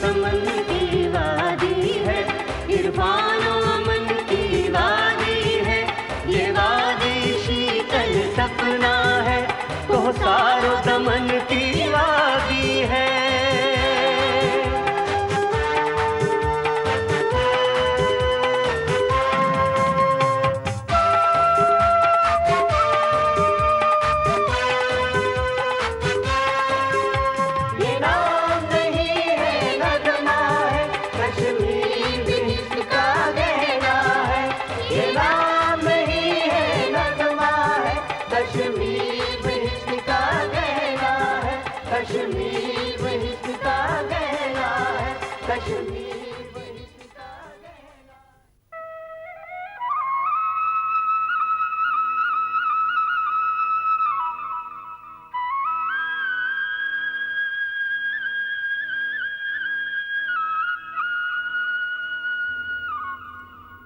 समन की वादी है, इरफानो मन की वादी है, ये वादी शीतल सपना है, कोहसारो दमन की वादी है।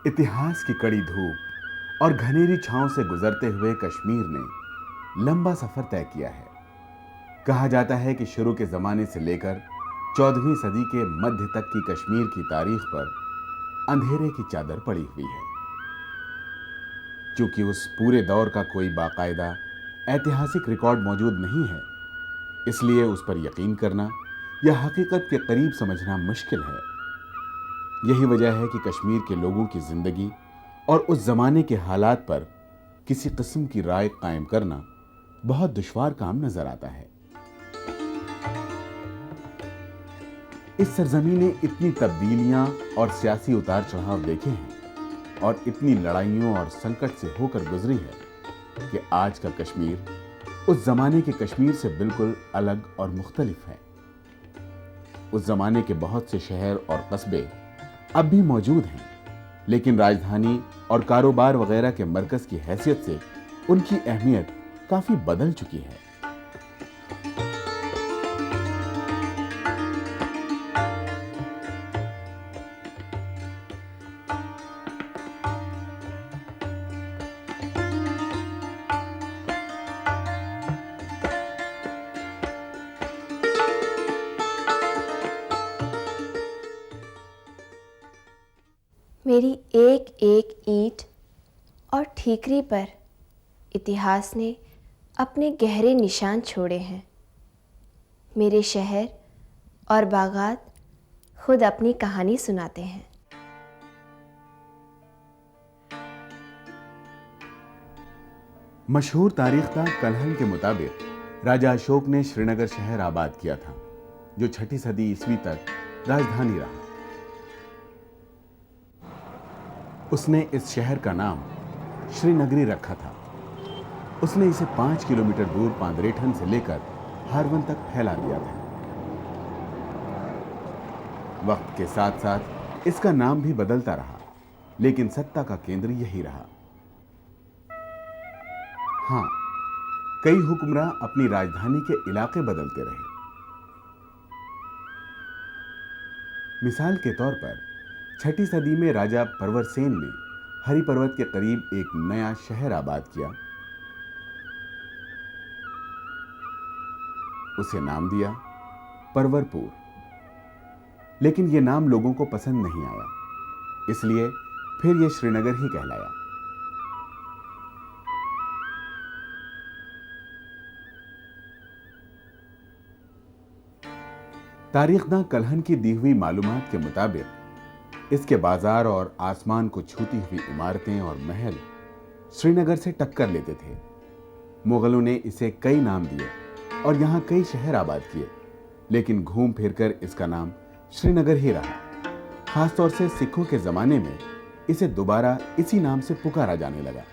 इतिहास की कड़ी धूप और घनेरी छांव से गुजरते हुए कश्मीर ने लंबा सफर तय किया है। कहा जाता है कि शुरू के जमाने से लेकर 14वीं सदी के मध्य तक की कश्मीर की तारीख पर अंधेरे की चादर पड़ी हुई है। चूंकि उस पूरे दौर का कोई बाकायदा ऐतिहासिक रिकॉर्ड मौजूद नहीं है, इसलिए उस पर यकीन करना या हकीकत के करीब समझना मुश्किल है। यही वजह है कि कश्मीर के लोगों की जिंदगी और उस जमाने के हालात पर किसी किस्म की राय कायम करना बहुत दुश्वार काम नजर आता है। इस सरजमीं ने इतनी तब्दीलियां और सियासी उतार चढ़ाव देखे हैं और इतनी लड़ाइयों और संकट से होकर गुजरी है कि आज का कश्मीर उस जमाने के कश्मीर से बिल्कुल अलग और मुख्तलिफ है। उस जमाने के बहुत से शहर और कस्बे अब भी मौजूद हैं, लेकिन राजधानी और कारोबार वगैरह के मरकज की हैसियत से उनकी अहमियत काफी बदल चुकी है। मेरी एक एक ईंट और ठीकरी पर इतिहास ने अपने गहरे निशान छोड़े हैं। मेरे शहर और बागात खुद अपनी कहानी सुनाते हैं। मशहूर तारीखदान कलहल के मुताबिक राजा अशोक ने श्रीनगर शहर आबाद किया था, जो 6ठी सदी ईस्वी तक राजधानी रहा। उसने इस शहर का नाम श्रीनगरी रखा था। उसने इसे 5 किलोमीटर दूर पांदरेठन से लेकर हारवन तक फैला दिया था। वक्त के साथ साथ इसका नाम भी बदलता रहा, लेकिन सत्ता का केंद्र यही रहा। हाँ, कई हुक्मरां अपनी राजधानी के इलाके बदलते रहे। मिसाल के तौर पर 6ठी सदी में राजा परवरसेन ने हरि पर्वत के करीब एक नया शहर आबाद किया। उसे नाम दिया परवरपुर, लेकिन यह नाम लोगों को पसंद नहीं आया, इसलिए फिर यह श्रीनगर ही कहलाया। तारीखदां कलहन की दी हुई मालूमात के मुताबिक इसके बाजार और आसमान को छूती हुई इमारतें और महल श्रीनगर से टक्कर लेते थे। मुगलों ने इसे कई नाम दिए और यहां कई शहर आबाद किए, लेकिन घूम फिरकर इसका नाम श्रीनगर ही रहा। खासतौर से सिखों के जमाने में इसे दोबारा इसी नाम से पुकारा जाने लगा।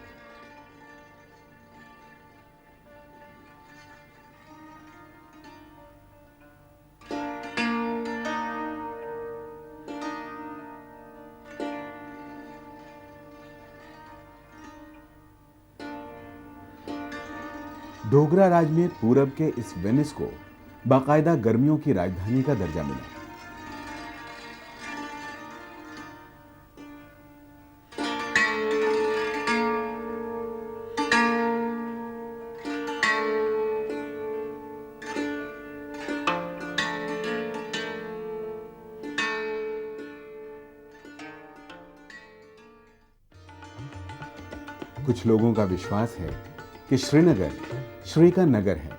डोगरा राज में पूरब के इस वेनिस को बाकायदा गर्मियों की राजधानी का दर्जा मिला। कुछ लोगों का विश्वास है कि श्रीनगर श्री का नगर है।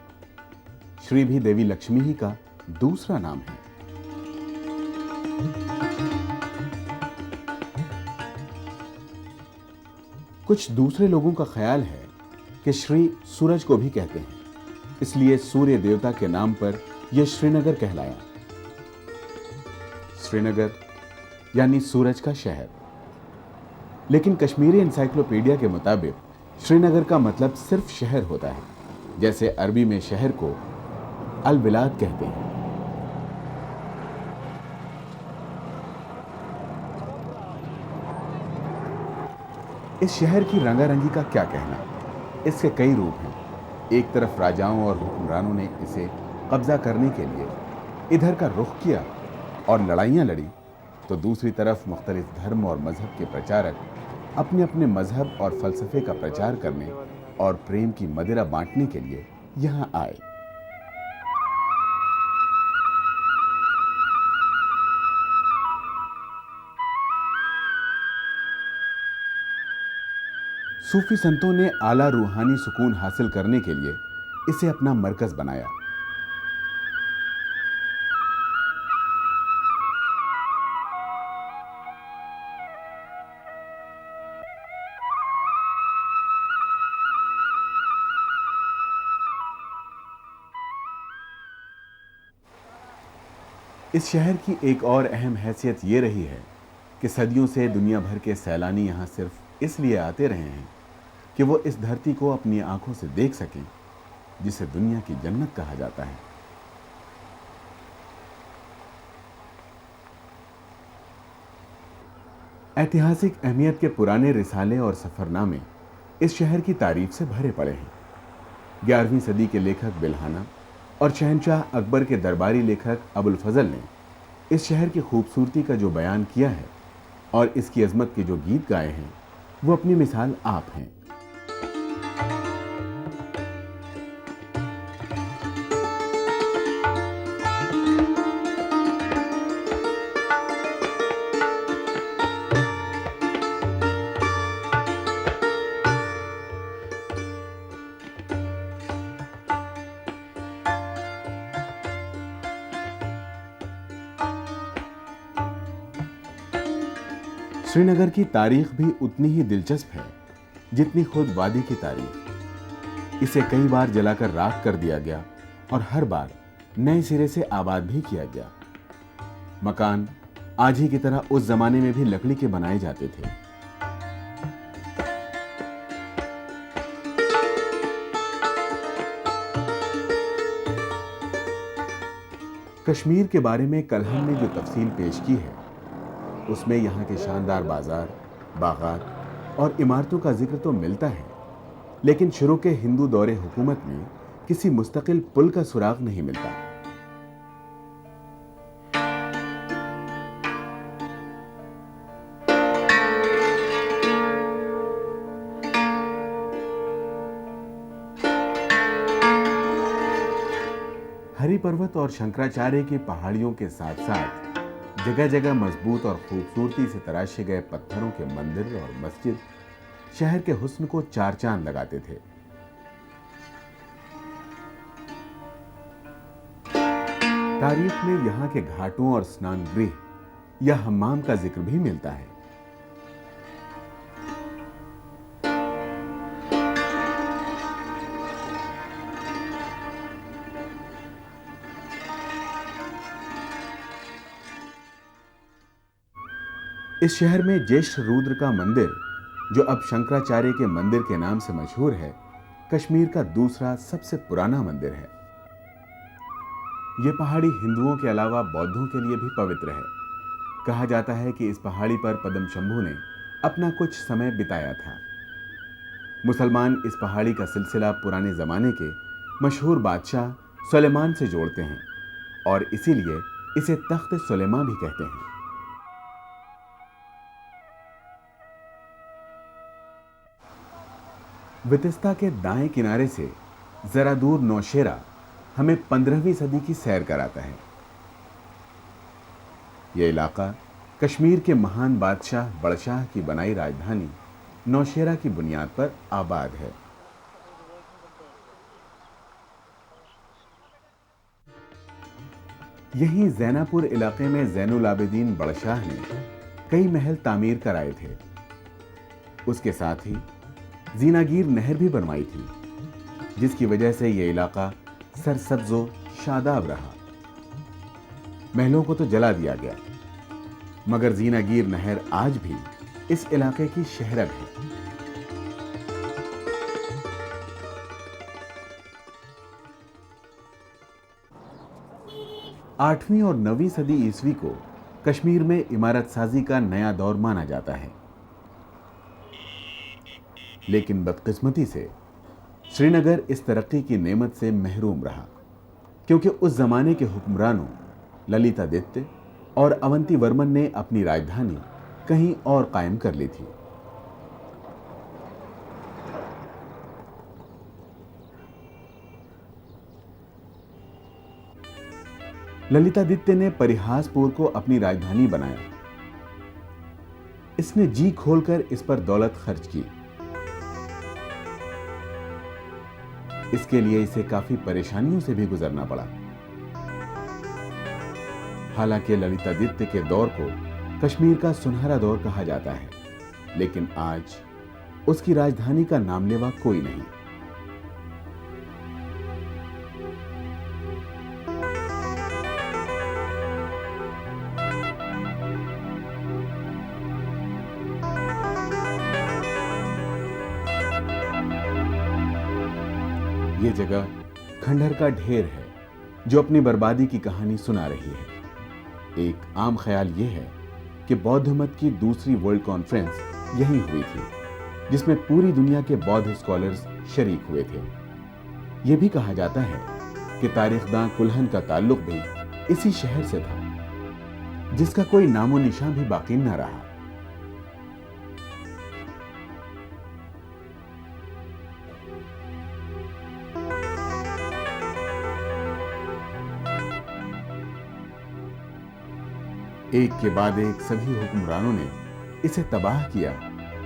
श्री भी देवी लक्ष्मी ही का दूसरा नाम है। कुछ दूसरे लोगों का ख्याल है कि श्री सूरज को भी कहते हैं, इसलिए सूर्य देवता के नाम पर यह श्रीनगर कहलाया। श्रीनगर यानी सूरज का शहर। लेकिन कश्मीरी एनसाइक्लोपीडिया के मुताबिक श्रीनगर का मतलब सिर्फ शहर होता है, जैसे अरबी में शहर को अल बिलाद कहते हैं। इस शहर की रंगारंगी का क्या कहना। इसके कई रूप हैं। एक तरफ राजाओं और हुक्मरानों ने इसे कब्जा करने के लिए इधर का रुख किया और लड़ाइयाँ लड़ी, तो दूसरी तरफ मुख्तलिफ धर्म और मजहब के प्रचारक अपने अपने मजहब और फलसफे का प्रचार करने और प्रेम की मदिरा बांटने के लिए यहाँ आए। सूफी संतों ने आला रूहानी सुकून हासिल करने के लिए इसे अपना मरकज बनाया। इस शहर की एक और अहम हैसियत ये रही है कि सदियों से दुनिया भर के सैलानी यहाँ सिर्फ इसलिए आते रहे हैं कि वो इस धरती को अपनी आंखों से देख सकें, जिसे दुनिया की जन्नत कहा जाता है। ऐतिहासिक अहमियत के पुराने रिसाले और सफरनामे इस शहर की तारीफ से भरे पड़े हैं। 11वीं सदी के लेखक बिल्हाना और शहंशाह अकबर के दरबारी लेखक अबुल फजल ने इस शहर की खूबसूरती का जो बयान किया है और इसकी अजमत के जो गीत गाए हैं, वो अपनी मिसाल आप हैं। श्रीनगर की तारीख भी उतनी ही दिलचस्प है जितनी खुद वादी की तारीख। इसे कई बार जलाकर राख कर दिया गया और हर बार नए सिरे से आबाद भी किया गया। मकान आज ही की तरह उस जमाने में भी लकड़ी के बनाए जाते थे। कश्मीर के बारे में कल हमने जो तफसील पेश की है, उसमें यहाँ के शानदार बाजार, बागात और इमारतों का जिक्र तो मिलता है, लेकिन शुरू के हिंदू दौरे हुकूमत में किसी मुस्तकिल पुल का सुराग नहीं मिलता। हरि पर्वत और शंकराचार्य की पहाड़ियों के साथ साथ जगह जगह मजबूत और खूबसूरती से तराशे गए पत्थरों के मंदिर और मस्जिद शहर के हुस्न को चार चांद लगाते थे। तारीख में यहाँ के घाटों और स्नान गृह या हम्माम का जिक्र भी मिलता है। इस शहर में ज्येष्ठ रुद्र का मंदिर, जो अब शंकराचार्य के मंदिर के नाम से मशहूर है, कश्मीर का दूसरा सबसे पुराना मंदिर है। यह पहाड़ी हिंदुओं के अलावा बौद्धों के लिए भी पवित्र है। कहा जाता है कि इस पहाड़ी पर पद्म शंभू ने अपना कुछ समय बिताया था। मुसलमान इस पहाड़ी का सिलसिला पुराने जमाने के मशहूर बादशाह सुलेमान से जोड़ते हैं और इसीलिए इसे तख्त सुलेमा भी कहते हैं। वितिस्ता के दाएं किनारे से जरा दूर नौशेरा हमें 15वीं सदी की सैर कराता है। यह इलाका कश्मीर के महान बादशाह बड़शाह की बनाई राजधानी नौशेरा की बुनियाद पर आबाद है। यहीं जैनापुर इलाके में ज़ैनुल आबिदीन बड़शाह ने कई महल तामीर कराए थे। उसके साथ ही जीनागीर नहर भी बनवाई थी, जिसकी वजह से यह इलाका सरसब्जो शादाब रहा। महलों को तो जला दिया गया, मगर जीनागीर नहर आज भी इस इलाके की शहरत है। 8वीं और 9वीं सदी ईस्वी को कश्मीर में इमारत साजी का नया दौर माना जाता है, लेकिन बदकिस्मती से श्रीनगर इस तरक्की की नेमत से महरूम रहा, क्योंकि उस जमाने के हुक्मरानों ललितादित्य और अवंती वर्मन ने अपनी राजधानी कहीं और कायम कर ली थी। ललितादित्य ने परिहासपुर को अपनी राजधानी बनाया। इसने जी खोलकर इस पर दौलत खर्च की। इसके लिए इसे काफी परेशानियों से भी गुजरना पड़ा। हालांकि ललितादित्य के दौर को कश्मीर का सुनहरा दौर कहा जाता है, लेकिन आज उसकी राजधानी का नामलेवा कोई नहीं। ये जगह खंडहर का ढेर है जो अपनी बर्बादी की कहानी सुना रही है। एक आम ख्याल यह है कि बौद्ध मत की दूसरी वर्ल्ड कॉन्फ्रेंस यहीं हुई थी, जिसमें पूरी दुनिया के बौद्ध स्कॉलर्स शरीक हुए थे। यह भी कहा जाता है कि तारीखदां कुल्हन का ताल्लुक भी इसी शहर से था, जिसका कोई नामो निशान भी बाकी न रहा। एक के बाद एक सभी हुक्मरानों ने इसे तबाह किया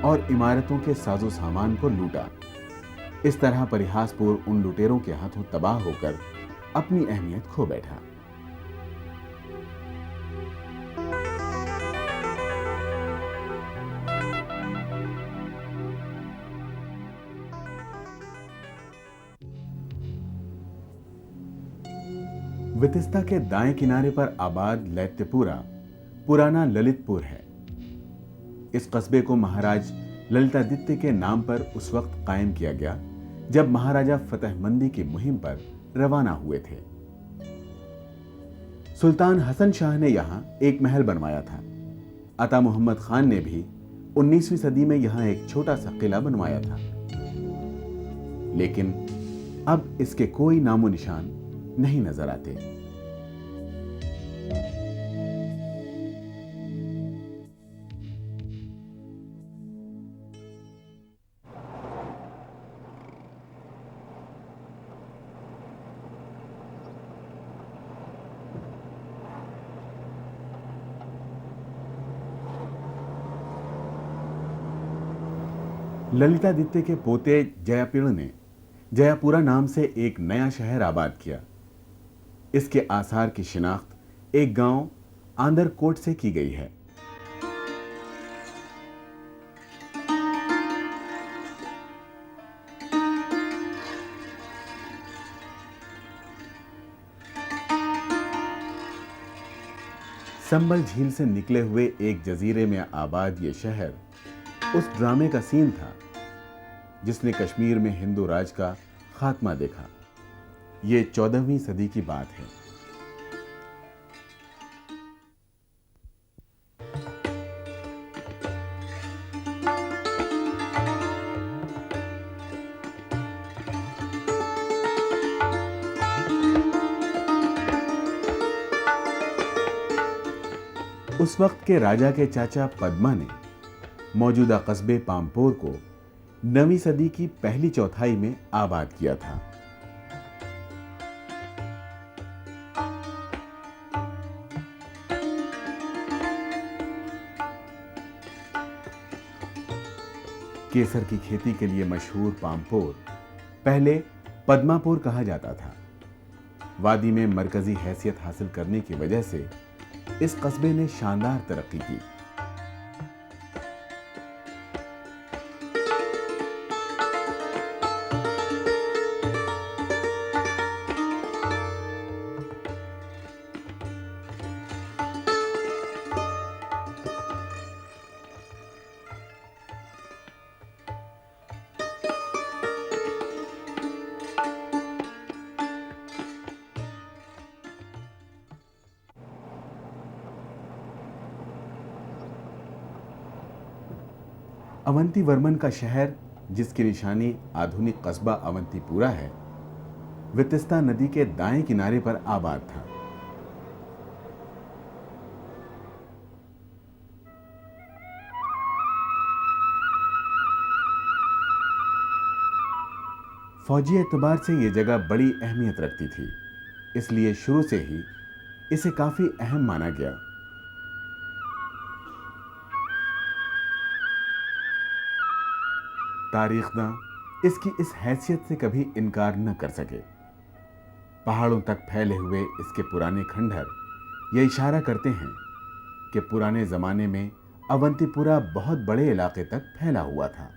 और इमारतों के साजो सामान को लूटा। इस तरह परिहासपुर उन लुटेरों के हाथों तबाह होकर अपनी अहमियत खो बैठा। वितिस्ता के दाएं किनारे पर आबाद लैत्यपुरा पुराना ललितपुर है। इस कस्बे को महाराज ललितादित्य के नाम पर उस वक्त कायम किया गया जब महाराजा फतेहमंदी की मुहिम पर रवाना हुए थे। सुल्तान हसन शाह ने यहां एक महल बनवाया था। अता मोहम्मद खान ने भी 19वीं सदी में यहां एक छोटा सा किला बनवाया था, लेकिन अब इसके कोई नामो निशान नहीं नजर आते। ललितादित्य के पोते जयापिड़ ने जयापुरा नाम से एक नया शहर आबाद किया। इसके आसार की शिनाख्त एक गांव आंदरकोट से की गई है। संबल झील से निकले हुए एक जजीरे में आबाद ये शहर उस ड्रामे का सीन था जिसने कश्मीर में हिंदू राज का खात्मा देखा। ये 14वीं सदी की बात है। उस वक्त के राजा के चाचा पद्मा ने मौजूदा कस्बे पामपोर को 9वीं सदी की पहली चौथाई में आबाद किया था। केसर की खेती के लिए मशहूर पामपोर पहले पद्मापुर कहा जाता था। वादी में मरकजी हैसियत हासिल करने की वजह से इस कस्बे ने शानदार तरक्की की। अवंतीवर्मन का शहर, जिसकी निशानी आधुनिक कस्बा अवंतीपुरा है, वितिस्ता नदी के दाएं किनारे पर आबाद था। फौजी एतबार से यह जगह बड़ी अहमियत रखती थी, इसलिए शुरू से ही इसे काफी अहम माना गया। तारीखदां इसकी इस हैसियत से कभी इनकार न कर सके। पहाड़ों तक फैले हुए इसके पुराने खंडहर ये इशारा करते हैं कि पुराने जमाने में अवंतीपुरा बहुत बड़े इलाके तक फैला हुआ था।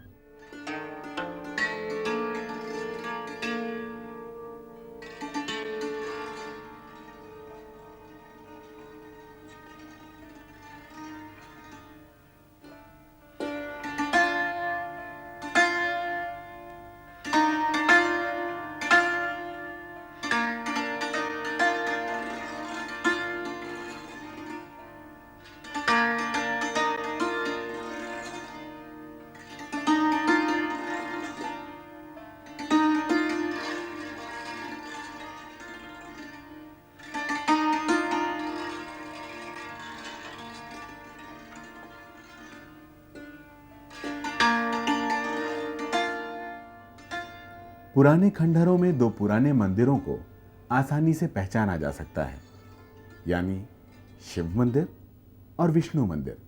पुराने खंडहरों में दो पुराने मंदिरों को आसानी से पहचाना जा सकता है, यानी शिव मंदिर और विष्णु मंदिर।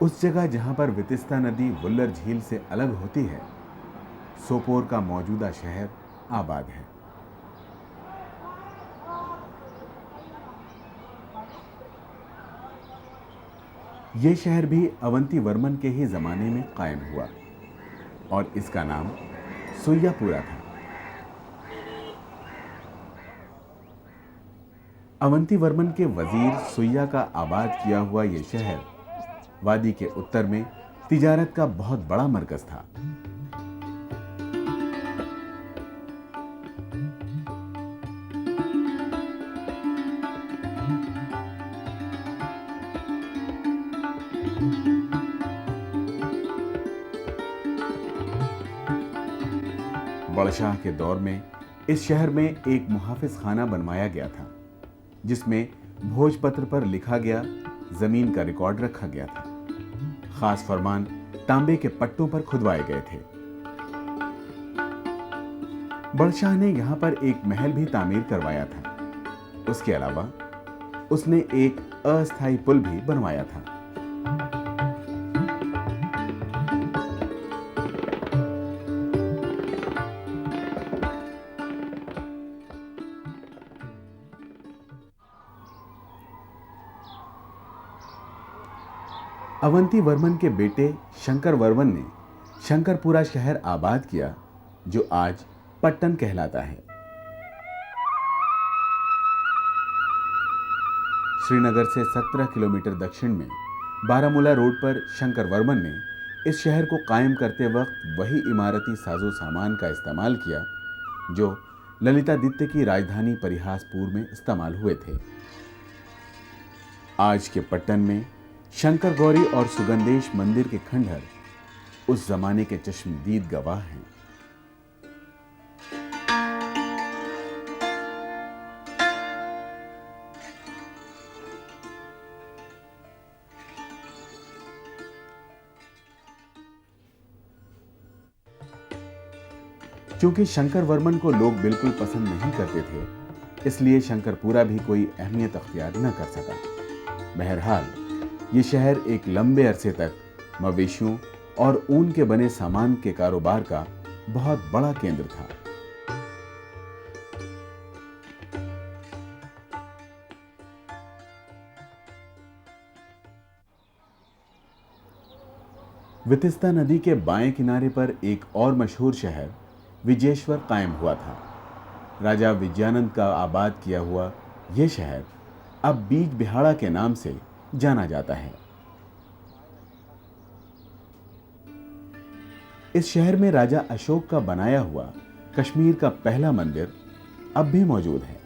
उस जगह जहां पर वितिस्ता नदी वुल्लर झील से अलग होती है, सोपोर का मौजूदा शहर आबाद है। यह शहर भी अवंतीवर्मन के ही जमाने में कायम हुआ और इसका नाम सुय्यापुरा था। अवंतीवर्मन के वजीर सुय्या का आबाद किया हुआ यह शहर वादी के उत्तर में तिजारत का बहुत बड़ा मरकज था। बड़शाह के दौर में इस शहर में एक मुहाफिज खाना बनवाया गया था, जिसमें भोजपत्र पर लिखा गया जमीन का रिकॉर्ड रखा गया था। खास फरमान तांबे के पट्टों पर खुदवाए गए थे। बड़शाह ने यहां पर एक महल भी तामीर करवाया था। उसके अलावा उसने एक अस्थायी पुल भी बनवाया था। अवंती वर्मन के बेटे शंकर वर्मन ने शंकरपुरा शहर आबाद किया, जो आज पट्टन कहलाता है। श्रीनगर से 17 किलोमीटर दक्षिण में बारामूला रोड पर शंकर वर्मन ने इस शहर को कायम करते वक्त वही इमारती साजो सामान का इस्तेमाल किया जो ललितादित्य की राजधानी परिहासपुर में इस्तेमाल हुए थे। आज के पट्टन में शंकर गौरी और सुगंधेश मंदिर के खंडहर उस जमाने के चश्मदीद गवाह हैं। क्योंकि शंकर वर्मन को लोग बिल्कुल पसंद नहीं करते थे, इसलिए शंकरपुरा भी कोई अहमियत अख्तियार न कर सका। बहरहाल ये शहर एक लंबे अरसे तक मवेशियों और ऊन के बने सामान के कारोबार का बहुत बड़ा केंद्र था। वितिस्ता नदी के बाएं किनारे पर एक और मशहूर शहर विजयेश्वर कायम हुआ था। राजा विजयानंद का आबाद किया हुआ यह शहर अब बीज बिहाड़ा के नाम से जाना जाता है। इस शहर में राजा अशोक का बनाया हुआ कश्मीर का पहला मंदिर अब भी मौजूद है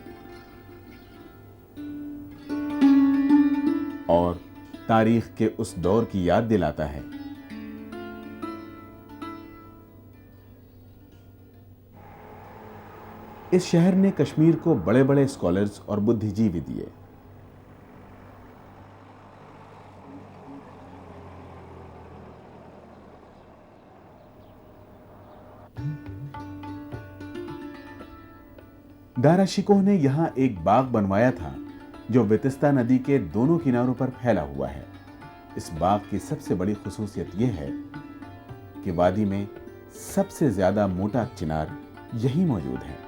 और तारीख के उस दौर की याद दिलाता है। इस शहर ने कश्मीर को बड़े बड़े स्कॉलर्स और बुद्धिजीवी दिए। दारा शिकोह ने यहां एक बाग बनवाया था जो वितिस्ता नदी के दोनों किनारों पर फैला हुआ है। इस बाग की सबसे बड़ी खुसूसियत यह है कि वादी में सबसे ज्यादा मोटा चिनार यही मौजूद है।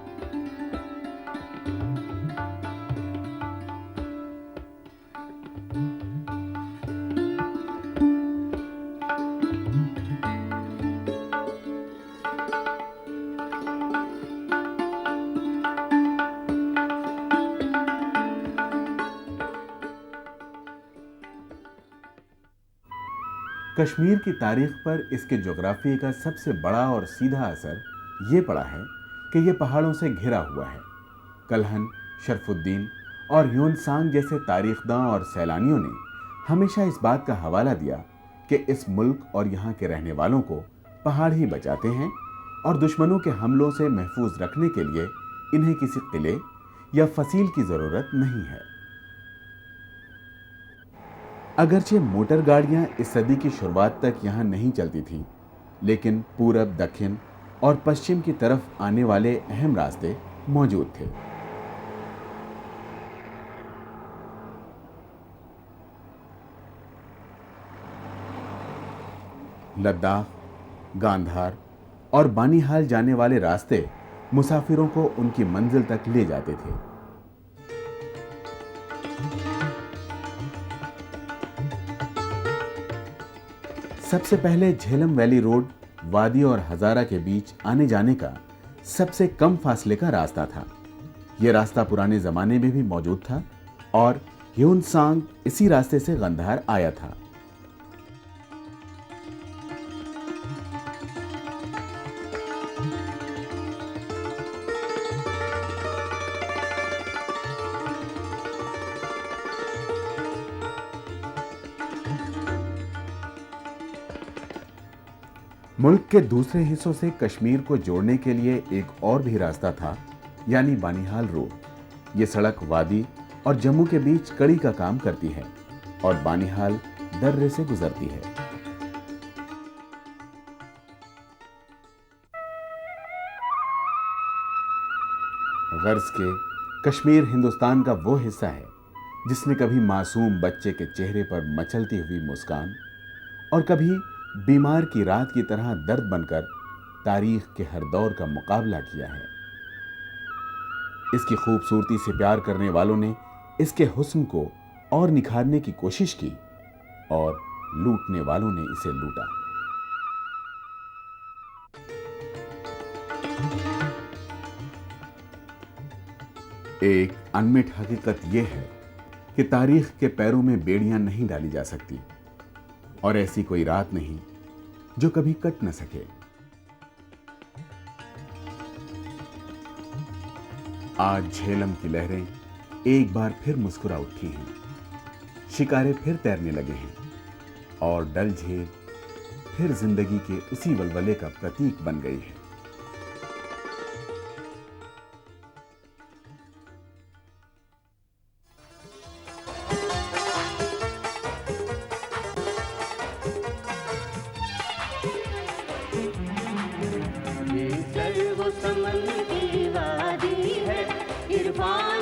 कश्मीर की तारीख पर इसके ज्योग्राफी का सबसे बड़ा और सीधा असर यह पड़ा है कि यह पहाड़ों से घिरा हुआ है। कल्हन, शरफुद्दीन और ह्योनसांग जैसे तारीखदां और सैलानियों ने हमेशा इस बात का हवाला दिया कि इस मुल्क और यहाँ के रहने वालों को पहाड़ ही बचाते हैं और दुश्मनों के हमलों से महफूज रखने के लिए इन्हें किसी किले या फसील की जरूरत नहीं है। अगरचे मोटर गाड़ियां इस सदी की शुरुआत तक यहां नहीं चलती थीं, लेकिन पूरब, दक्षिण और पश्चिम की तरफ आने वाले अहम रास्ते मौजूद थे। लद्दाख, गांधार और बानीहाल जाने वाले रास्ते मुसाफिरों को उनकी मंजिल तक ले जाते थे। सबसे पहले झेलम वैली रोड वादी और हजारा के बीच आने जाने का सबसे कम फासले का रास्ता था। यह रास्ता पुराने जमाने में भी मौजूद था और ह्योनसांग इसी रास्ते से गंधार आया था। मुल्क के दूसरे हिस्सों से कश्मीर को जोड़ने के लिए एक और भी रास्ता था, यानी बानिहाल रोड। ये सड़क वादी और जम्मू के बीच कड़ी का काम करती है और बानिहाल दर्रे से गुजरती है। गर्ज के कश्मीर हिंदुस्तान का वो हिस्सा है जिसने कभी मासूम बच्चे के चेहरे पर मचलती हुई मुस्कान और कभी बीमार की रात की तरह दर्द बनकर तारीख के हर दौर का मुकाबला किया है। इसकी खूबसूरती से प्यार करने वालों ने इसके हुस्न को और निखारने की कोशिश की और लूटने वालों ने इसे लूटा। एक अनमिट हकीकत यह है कि तारीख के पैरों में बेड़ियां नहीं डाली जा सकती और ऐसी कोई रात नहीं जो कभी कट न सके। आज झेलम की लहरें एक बार फिर मुस्कुरा उठी हैं, शिकारे फिर तैरने लगे हैं और डल झील फिर जिंदगी के उसी वलवले का प्रतीक बन गई है। ये सर्व समन की वादी है, इरफान